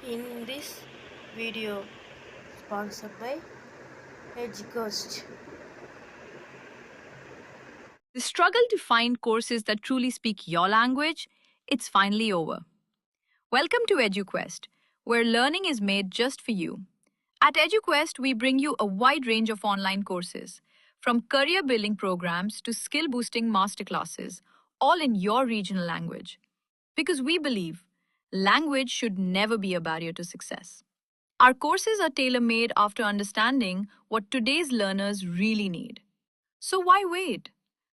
In this video, sponsored by EduQuest. The struggle to find courses that truly speak your language, it's finally over. Welcome to EduQuest, where learning is made just for you. At EduQuest, we bring you a wide range of online courses, from career building programs to skill boosting masterclasses, all in your regional language. Because we believe language should never be a barrier to success. Our courses are tailor made after understanding what today's learners really need. So why wait?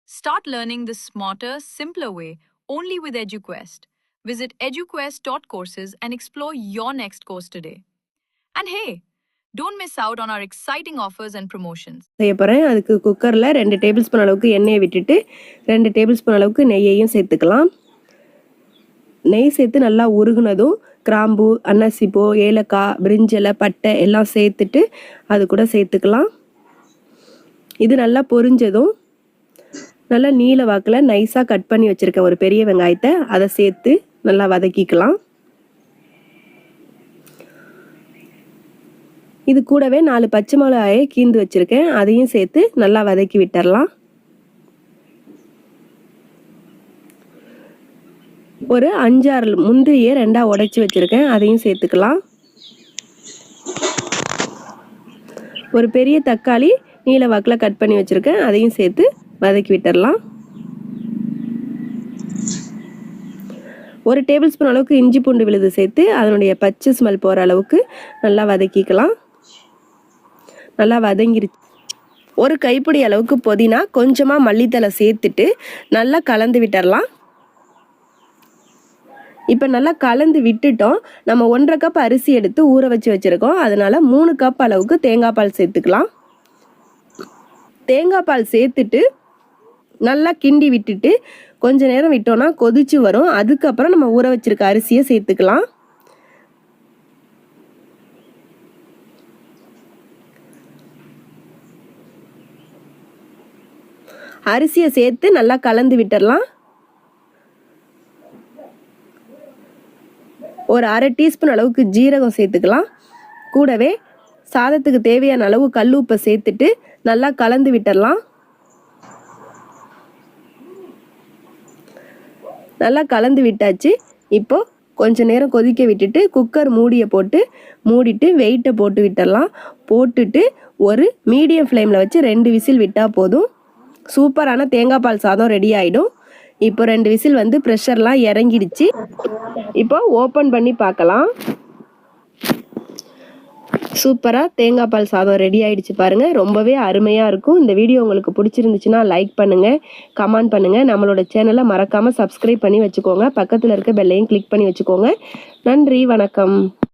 Start learning the smarter, simpler way only with EduQuest. Visit eduquest.courses and explore your next course today. And hey, don't miss out on our exciting offers and promotions. செய்ய போகிறேன். அதுக்கு குக்கரில் 2 table spoon அளவுக்கு எண்ணெயை விட்டுட்டு 2 table spoon அளவுக்கு நெய்யையும் சேர்த்துக்கலாம். நெய் சேர்த்து நல்லா உருகுனதும் கிராம்பு, அன்னாசிப்பூ, ஏலக்காய், பிரிஞ்சலை, பட்டை எல்லாம் சேர்த்துட்டு அது கூட சேர்த்துக்கலாம். இது நல்லா பொரிஞ்சதும் நல்லா நீல வாக்கில் நைஸாக கட் பண்ணி வச்சுருக்க ஒரு பெரிய வெங்காயத்தை அதை சேர்த்து நல்லா வதக்கிக்கலாம். இது கூடவே 4 பச்சை மிளகாயை கீந்து வச்சுருக்கேன், அதையும் சேர்த்து நல்லா வதக்கி விட்டுறலாம். ஒரு 5-6 முந்திரியை 2ஆக உடைச்சி வச்சுருக்கேன், அதையும் சேர்த்துக்கலாம். ஒரு பெரிய தக்காளி நீல வாக்கில் கட் பண்ணி வச்சுருக்கேன், அதையும் சேர்த்து வதக்கி விட்டுறலாம். 1 டேபிள் ஸ்பூன் அளவுக்கு இஞ்சி பூண்டு விழுது சேர்த்து அதனுடைய பச்சை ஸ்மெல் போகிற அளவுக்கு நல்லா வதக்கிக்கலாம். நல்லா வதங்கிருச்சு. ஒரு கைப்பிடி அளவுக்கு புதினா, கொஞ்சமாக மல்லித்தலை சேர்த்துட்டு நல்லா கலந்து விட்டுறலாம். இப்போ நல்லா கலந்து விட்டுட்டோம். நம்ம 1½ கப் அரிசி எடுத்து ஊற வச்சு வச்சுருக்கோம், அதனால் 3 கப் அளவுக்கு தேங்காய் பால் சேர்த்துக்கலாம். தேங்காய் பால் சேர்த்துட்டு நல்லா கிண்டி விட்டுட்டு கொஞ்ச நேரம் விட்டோன்னா கொதிச்சு வரும். அதுக்கப்புறம் நம்ம ஊற வச்சுருக்க அரிசியை சேர்த்துக்கலாம். அரிசியை சேர்த்து நல்லா கலந்து விட்டுறலாம். ஒரு 1/2 டீஸ்பூன் அளவுக்கு ஜீரகம் சேர்த்துக்கலாம். கூடவே சாதத்துக்கு தேவையான அளவு கல் உப்பை சேர்த்துட்டு நல்லா கலந்து விட்டுறலாம். நல்லா கலந்து விட்டாச்சு. இப்போ கொஞ்ச நேரம் கொதிக்க விட்டுட்டு குக்கர் மூடியை போட்டு மூடிட்டு வெயிட்டை போட்டு விட்டுறலாம். போட்டுட்டு ஒரு மீடியம் ஃப்ளேமில் வச்சு 2 விசில் விட்டால் போதும். சூப்பரான தேங்காய் பால் சாதம் ரெடி ஆகிடும். இப்போ 2 விசில் வந்து ப்ரெஷர்லாம் இறங்கிடுச்சு. இப்போ ஓப்பன் பண்ணி பார்க்கலாம். சூப்பராக தேங்காய் பால் சாதம் ரெடி ஆகிடுச்சு பாருங்கள். ரொம்பவே அருமையாக இருக்கும். இந்த வீடியோ உங்களுக்கு பிடிச்சிருந்துச்சுன்னா லைக் பண்ணுங்கள், கமெண்ட் பண்ணுங்கள். நம்மளோட சேனலை மறக்காமல் சப்ஸ்கிரைப் பண்ணி வச்சுக்கோங்க. பக்கத்தில் இருக்க பெல்லையும் கிளிக் பண்ணி வச்சுக்கோங்க. நன்றி, வணக்கம்.